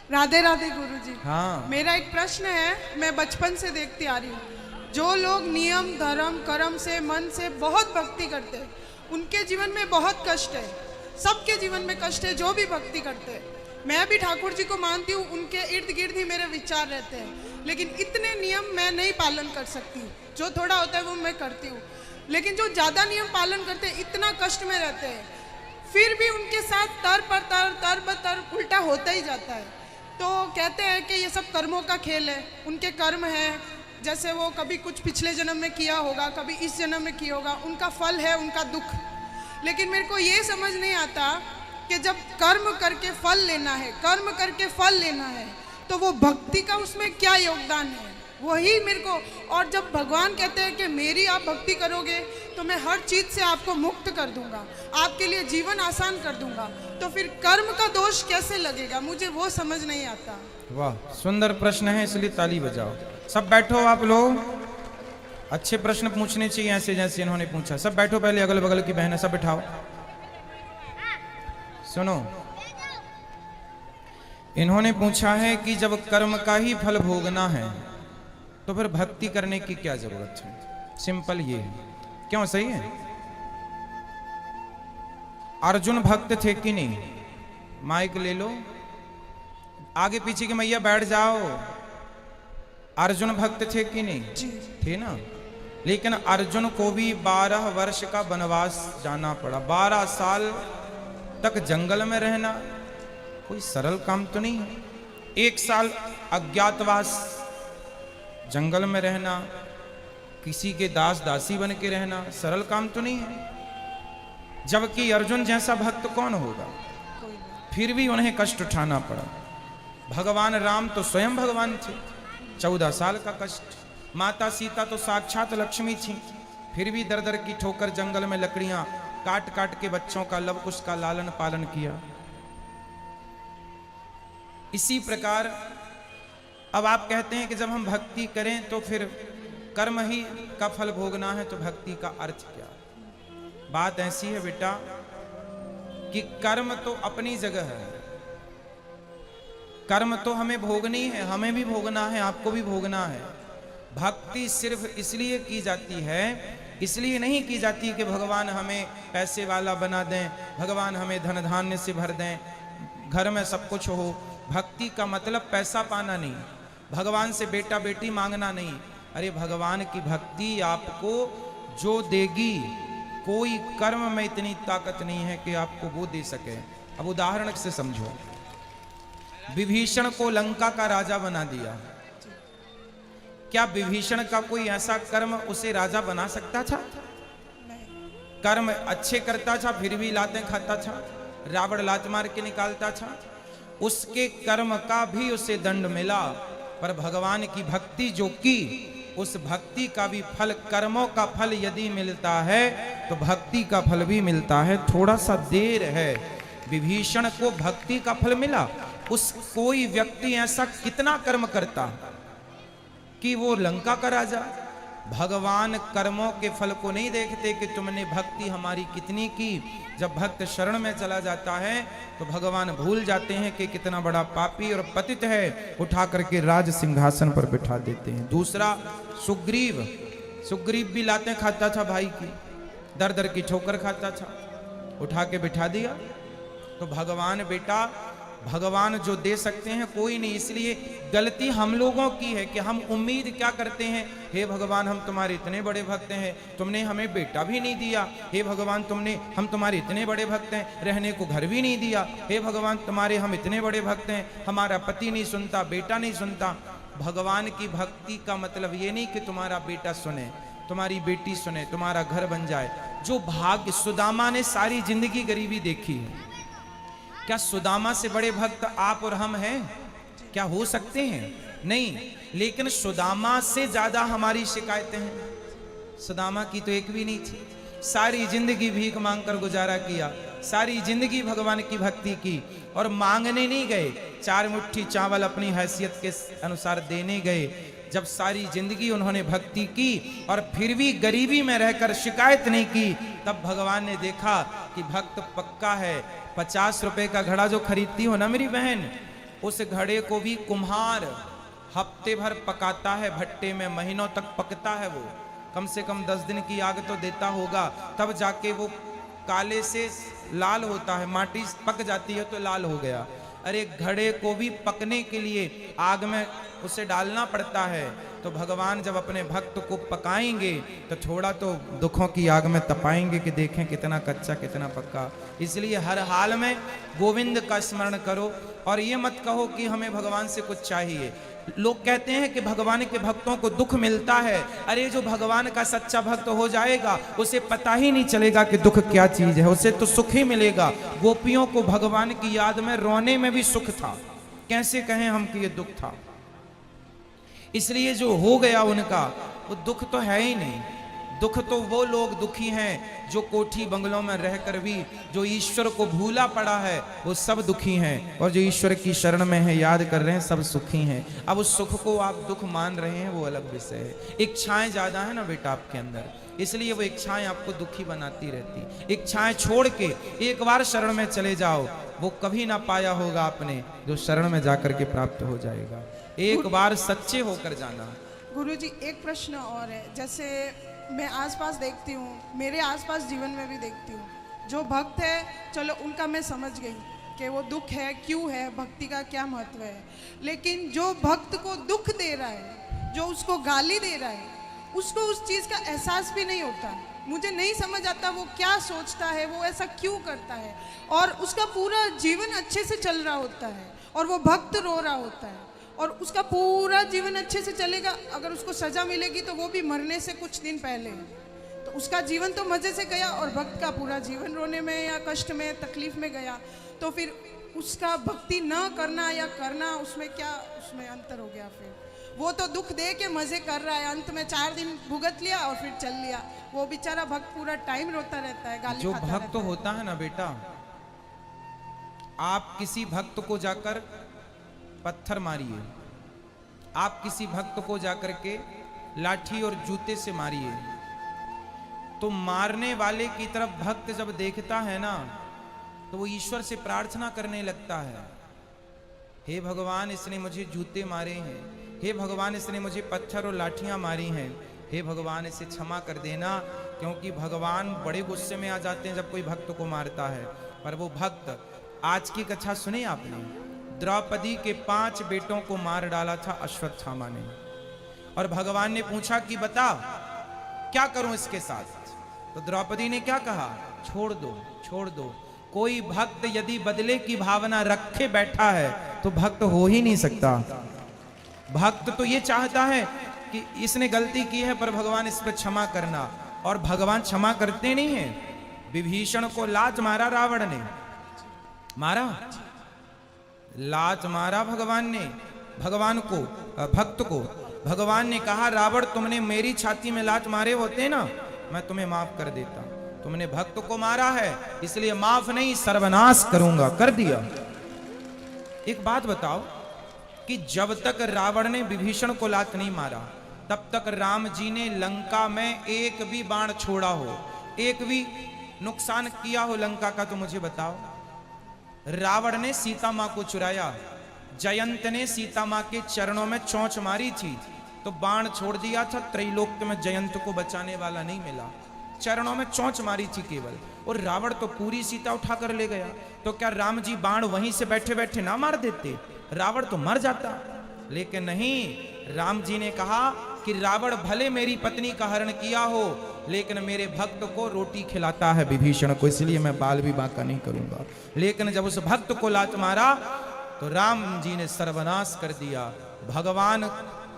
राधे राधे गुरुजी। हाँ। मेरा एक प्रश्न है, मैं बचपन से देखती आ रही हूँ, जो लोग नियम धर्म कर्म से मन से बहुत भक्ति करते हैं उनके जीवन में बहुत कष्ट है। सबके जीवन में कष्ट है जो भी भक्ति करते हैं। मैं भी ठाकुर जी को मानती हूँ, उनके इर्द गिर्द ही मेरे विचार रहते हैं, लेकिन इतने नियम मैं नहीं पालन कर सकती। जो थोड़ा होता है वो मैं करती हूँ, लेकिन जो ज़्यादा नियम पालन करते हैं इतना कष्ट में रहते हैं, फिर भी उनके साथ तर ब तर उल्टा होता ही जाता है। तो कहते हैं कि ये सब कर्मों का खेल है, उनके कर्म है, जैसे वो कभी कुछ पिछले जन्म में किया होगा, कभी इस जन्म में किया होगा, उनका फल है उनका दुख। लेकिन मेरे को ये समझ नहीं आता कि जब कर्म करके फल लेना है, कर्म करके फल लेना है, तो वो भक्ति का उसमें क्या योगदान है, वही मेरे को। और जब भगवान कहते हैं कि मेरी आप भक्ति करोगे तो मैं हर चीज़ से आपको मुक्त कर दूंगा, आपके लिए जीवन आसान कर दूंगा, तो फिर कर्म का दोष कैसे लगेगा, मुझे वो समझ नहीं आता। वाह, सुंदर प्रश्न है, इसलिए ताली बजाओ। सब बैठो आप लोग। अच्छे प्रश्न पूछने चाहिए ऐसे जैसे इन्होंने पूछा। सब बैठो, पहले अगल बगल की बहनें सब बिठाओ। सुनो, इन्होंने पूछा है कि जब कर्म का ही फल भोगना है तो फिर भक्ति करने की क्या जरूरत है। सिंपल ये है। क्यों? सही है। अर्जुन भक्त थे कि नहीं? माइक ले लो, आगे पीछे की मैया बैठ जाओ। अर्जुन भक्त थे कि नहीं? थे ना। लेकिन अर्जुन को भी 12 वर्ष का वनवास जाना पड़ा। 12 साल तक जंगल में रहना कोई सरल काम तो नहीं है। 1 साल अज्ञातवास जंगल में रहना, किसी के दास दासी बन के रहना सरल काम तो नहीं है। जबकि अर्जुन जैसा भक्त कौन होगा? फिर भी उन्हें कष्ट उठाना पड़ा। भगवान राम तो स्वयं भगवान थे, 14 साल का कष्ट। माता सीता तो साक्षात लक्ष्मी थी, फिर भी दर दर की ठोकर जंगल में लकड़ियां काट काट के बच्चों का लव कुश का लालन पालन किया। इसी प्रकार अब आप कहते हैं कि जब हम भक्ति करें तो फिर कर्म ही का फल भोगना है, तो भक्ति का अर्थ क्या? बात ऐसी है बेटा कि कर्म तो अपनी जगह है, कर्म तो हमें भोगनी है, हमें भी भोगना है, आपको भी भोगना है। भक्ति सिर्फ इसलिए की जाती है, इसलिए नहीं की जाती कि भगवान हमें पैसे वाला बना दें, भगवान हमें धन धान्य से भर दें, घर में सब कुछ हो। भक्ति का मतलब पैसा पाना नहीं, भगवान से बेटा बेटी मांगना नहीं। अरे भगवान की भक्ति आपको जो देगी, कोई कर्म में इतनी ताकत नहीं है कि आपको वो दे सके। अब उदाहरण से समझो, विभीषण को लंका का राजा बना दिया, क्या विभीषण का कोई ऐसा कर्म उसे राजा बना सकता था? कर्म अच्छे करता था फिर भी लातें खाता था, रावण लात मार के निकालता था, उसके कर्म का भी उसे दंड मिला। पर भगवान की भक्ति जो की, उस भक्ति का भी फल, कर्मों का फल यदि मिलता है तो भक्ति का फल भी मिलता है। थोड़ा सा देर है। विभीषण को भक्ति का फल मिला। उस कोई व्यक्ति ऐसा कितना कर्म करता कि वो लंका का राजा। भगवान कर्मों के फल को नहीं देखते कि तुमने भक्ति हमारी कितनी की। जब भक्त शरण में चला जाता है तो भगवान भूल जाते हैं कि कितना बड़ा पापी और पतित है, उठा करके राज सिंहासन पर बिठा देते हैं। दूसरा सुग्रीव, सुग्रीव भी लातें खाता था भाई की, दर दर की ठोकर खाता था, उठा के बिठा दिया। तो भगवान बेटा, भगवान जो दे सकते हैं कोई नहीं। इसलिए गलती हम लोगों की है कि हम उम्मीद क्या करते हैं, हे भगवान हम तुम्हारे इतने बड़े भक्त हैं, तुमने हमें बेटा भी नहीं दिया। हे भगवान हम तुम्हारे इतने बड़े भक्त हैं, रहने को घर भी नहीं दिया। हे भगवान तुम्हारे हम इतने बड़े भक्त हैं, हमारा पति नहीं सुनता, बेटा नहीं सुनता। भगवान की भक्ति का मतलब ये नहीं कि तुम्हारा बेटा सुने, तुम्हारी बेटी सुने, तुम्हारा घर बन जाए। जो भाग्य, सुदामा ने सारी जिंदगी गरीबी देखी है, क्या सुदामा से बड़े भक्त आप और हम हैं? क्या हो सकते हैं? नहीं। लेकिन सुदामा से ज्यादा हमारी शिकायतें हैं। सुदामा की तो एक भी नहीं थी, सारी जिंदगी भीख मांगकर गुजारा किया, सारी जिंदगी भगवान की भक्ति की, और मांगने नहीं गए, 4 मुट्ठी चावल अपनी हैसियत के अनुसार देने गए। जब सारी जिंदगी उन्होंने भक्ति की और फिर भी गरीबी में रहकर शिकायत नहीं की, तब भगवान ने देखा कि भक्त पक्का है। 50 रुपए का घड़ा जो खरीदती हो ना मेरी बहन, उस घड़े को भी कुम्हार हफ्ते भर पकाता है भट्टे में, महीनों तक पकता है वो, कम से कम 10 दिन की आग तो देता होगा, तब जाके वो काले से लाल होता है, माटी पक जाती है तो लाल हो गया। अरे घड़े को भी पकने के लिए आग में उसे डालना पड़ता है। तो भगवान जब अपने भक्त को पकाएंगे तो थोड़ा तो दुखों की आग में तपाएंगे कि देखें कितना कच्चा कितना पक्का। इसलिए हर हाल में गोविंद का स्मरण करो और ये मत कहो कि हमें भगवान से कुछ चाहिए। लोग कहते हैं कि भगवान के भक्तों को दुख मिलता है। अरे जो भगवान का सच्चा भक्त हो जाएगा उसे पता ही नहीं चलेगा कि दुख क्या चीज है, उसे तो सुख ही मिलेगा। गोपियों को भगवान की याद में रोने में भी सुख था, कैसे कहें हम कि ये दुख था। इसलिए जो हो गया उनका वो दुख तो है ही नहीं। दुख तो वो लोग दुखी हैं जो कोठी बंगलों में रहकर भी जो ईश्वर को भूला पड़ा है वो सब दुखी हैं, और जो ईश्वर की शरण में है याद कर रहे हैं सब सुखी हैं। अब उस सुख को आप दुख मान रहे हैं वो अलग विषय है। इच्छाएं ज्यादा है ना बेटा आपके अंदर, इसलिए वो इच्छाएं आपको दुखी बनाती रहती। इच्छाएं छोड़ के एक बार शरण में चले जाओ, वो कभी ना पाया होगा आपने जो शरण में जाकर के प्राप्त हो जाएगा। एक बार सच्चे होकर जाना। गुरुजी एक प्रश्न और है, जैसे मैं आसपास देखती हूँ, मेरे आसपास जीवन में भी देखती हूँ, जो भक्त है चलो उनका मैं समझ गई कि वो दुख है क्यों है, भक्ति का क्या महत्व है, लेकिन जो भक्त को दुख दे रहा है, जो उसको गाली दे रहा है, उसको उस चीज़ का एहसास भी नहीं होता। मुझे नहीं समझ आता वो क्या सोचता है, वो ऐसा क्यों करता है, और उसका पूरा जीवन अच्छे से चल रहा होता है और वो भक्त रो रहा होता है, और उसका पूरा जीवन अच्छे से चलेगा। अगर उसको सजा मिलेगी तो वो भी मरने से कुछ दिन पहले, तो उसका जीवन तो मजे से गया और भक्त का पूरा जीवन रोने में या कष्ट में तकलीफ में गया। तो फिर उसका भक्ति न करना या करना, उसमें क्या उसमें अंतर हो गया। फिर वो तो दुख दे के मजे कर रहा है, अंत में 4 दिन भुगत लिया और फिर चल लिया। वो बेचारा भक्त पूरा टाइम रोता रहता है, गाली जो खाता भक्त होता है ना बेटा, आप किसी भक्त को जाकर पत्थर मारिए, आप किसी भक्त को जाकर के लाठी और जूते से मारिए, तो मारने वाले की तरफ भक्त जब देखता है ना तो वो ईश्वर से प्रार्थना करने लगता है, हे भगवान इसने मुझे जूते मारे हैं, हे भगवान इसने मुझे पत्थर और लाठियां मारी हैं, हे भगवान इसे क्षमा कर देना। क्योंकि भगवान बड़े गुस्से में आ जाते हैं जब कोई भक्त को मारता है। पर वो भक्त, आज की कथा सुने आपने, द्रौपदी के 5 बेटों को मार डाला था अश्वत्थामा ने, और भगवान ने पूछा कि बता क्या करूं इसके साथ। तो द्रौपदी ने क्या कहा, छोड़ दो छोड़ दो। कोई भक्त यदि बदले की भावना रखे बैठा है तो भक्त हो ही नहीं सकता। भक्त तो ये चाहता है कि इसने गलती की है पर भगवान इस पर क्षमा करना, और भगवान क्षमा करते नहीं है। विभीषण को लात मारा रावण ने, मारा लात मारा भगवान ने, भगवान को भक्त को भगवान ने कहा रावण तुमने मेरी छाती में लात मारे होते ना मैं तुम्हें माफ कर देता, तुमने भक्त को मारा है इसलिए माफ नहीं सर्वनाश करूंगा, कर दिया। एक बात बताओ कि जब तक रावण ने विभीषण को लात नहीं मारा तब तक राम जी ने लंका में एक भी बाण छोड़ा हो, एक भी नुकसान किया हो लंका का, तो मुझे बताओ। रावण ने सीता मां को चुराया, जयंत ने सीता मां के चरणों में चोंच मारी थी तो बाण छोड़ दिया था, त्रैलोक्य में जयंत को बचाने वाला नहीं मिला, चरणों में चोंच मारी थी केवल, और रावण तो पूरी सीता उठा कर ले गया। तो क्या राम जी बाण वहीं से बैठे बैठे ना मार देते, रावण तो मर जाता। लेकिन नहीं, राम जी ने कहा कि रावण भले मेरी पत्नी का हरण किया हो लेकिन मेरे भक्त को रोटी खिलाता है विभीषण को, इसलिए मैं बाल विवाह का नहीं करूंगा। लेकिन जब उस भक्त को लात मारा तो राम जी ने सर्वनाश कर दिया। भगवान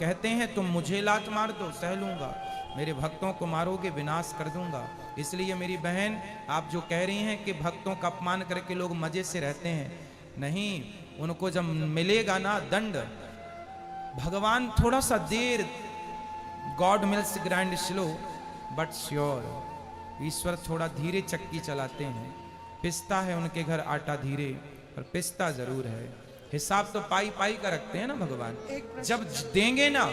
कहते हैं तुम मुझे लात मार दो सह लूंगा, मेरे भक्तों को मारोगे विनाश कर दूंगा। इसलिए मेरी बहन आप जो कह रही हैं कि भक्तों का अपमान करके लोग मजे से रहते हैं, नहीं, उनको जब मिलेगा ना दंड, भगवान थोड़ा सा देर, God mills grind slow but sure, ईश्वर थोड़ा धीरे चक्की चलाते हैं, पिसता है उनके घर आटा धीरे पर पिसता जरूर है। हिसाब तो पाई पाई का रखते हैं ना भगवान, जब देंगे ना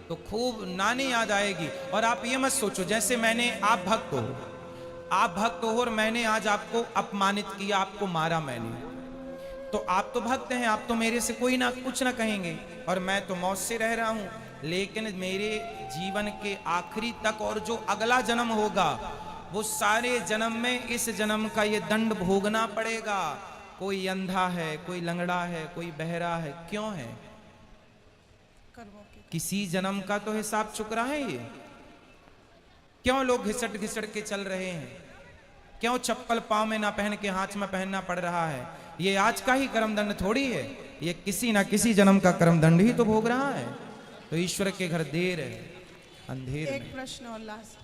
तो खूब नानी याद आएगी। और आप ये मत सोचो जैसे मैंने, आप भक्त हो और मैंने आज आपको अपमानित किया, आपको मारा मैंने, तो आप तो भक्त हैं, आप तो मेरे से कोई ना कुछ ना कहेंगे और मैं तो मौत से रह रहा हूं, लेकिन मेरे जीवन के आखिरी तक और जो अगला जन्म होगा वो सारे जन्म में इस जन्म का ये दंड भोगना पड़ेगा। कोई अंधा है, कोई लंगड़ा है, कोई बहरा है, क्यों है? कर्मों के। किसी जन्म का तो हिसाब चुक रहा है ये। क्यों लोग घिसट घिसट के चल रहे हैं? क्यों चप्पल पांव में ना पहन के हाथ में पहनना पड़ रहा है? ये आज का ही कर्म दंड थोड़ी है, ये किसी ना किसी जन्म का कर्म दंड ही तो भोग रहा है। तो ईश्वर के घर देर है, अंधेर एक में। प्रश्न और लास्ट,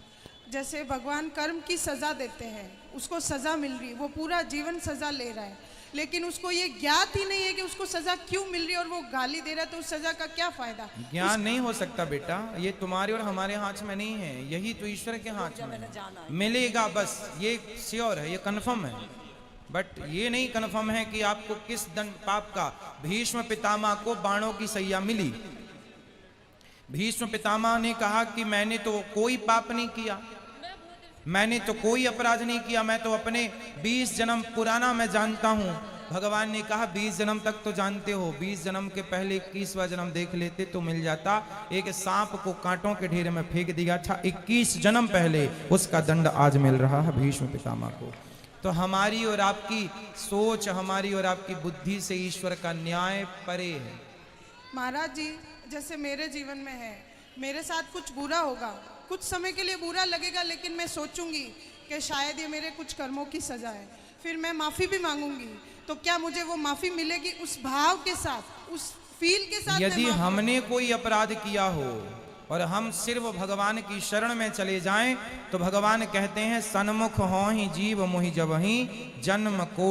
जैसे भगवान कर्म की सजा देते हैं, उसको सजा मिल रही है, वो पूरा जीवन सजा ले रहा है, लेकिन उसको ये ज्ञात ही नहीं है कि उसको सजा क्यों मिल रही है और वो गाली दे रहा है, तो उस सजा का क्या फायदा? ज्ञान नहीं हो सकता बेटा, ये तुम्हारे और हमारे हाथ में नहीं है, यही तो ईश्वर के हाथ में है। मिलेगा बस, ये श्योर है, ये कन्फर्म है, बट ये नहीं कन्फर्म है कि आपको किस दंड पाप का। भीष्म पितामह को बाणों की सैया मिली। भीष्म पितामह ने कहा कि मैंने तो कोई पाप नहीं किया, मैंने तो कोई अपराध नहीं किया, मैं तो अपने 20 जन्म पुराना मैं जानता हूं। भगवान ने कहा 20 जन्म तक तो जानते हो, 20 जन्म के पहले 21वां जन्म देख लेते तो मिल जाता। एक सांप को कांटों के ढेर में फेंक दिया था 21 जन्म पहले, उसका दंड आज मिल रहा है भीष्म पितामह को। तो हमारी और आपकी सोच, हमारी और आपकी बुद्धि से ईश्वर का न्याय परे है। महाराज जी, जैसे मेरे जीवन में है, मेरे साथ कुछ बुरा होगा, कुछ समय के लिए बुरा लगेगा, लेकिन मैं सोचूंगी कि शायद ये मेरे कुछ कर्मों की सजा है, फिर मैं माफ़ी भी मांगूंगी, तो क्या मुझे वो माफ़ी मिलेगी उस भाव के साथ, उस फील के साथ? यदि हमने कोई अपराध किया हो और हम सिर्फ भगवान की शरण में चले जाएं, तो भगवान कहते हैं सन्मुख हों ही जीव मोहि जबहि जन्म को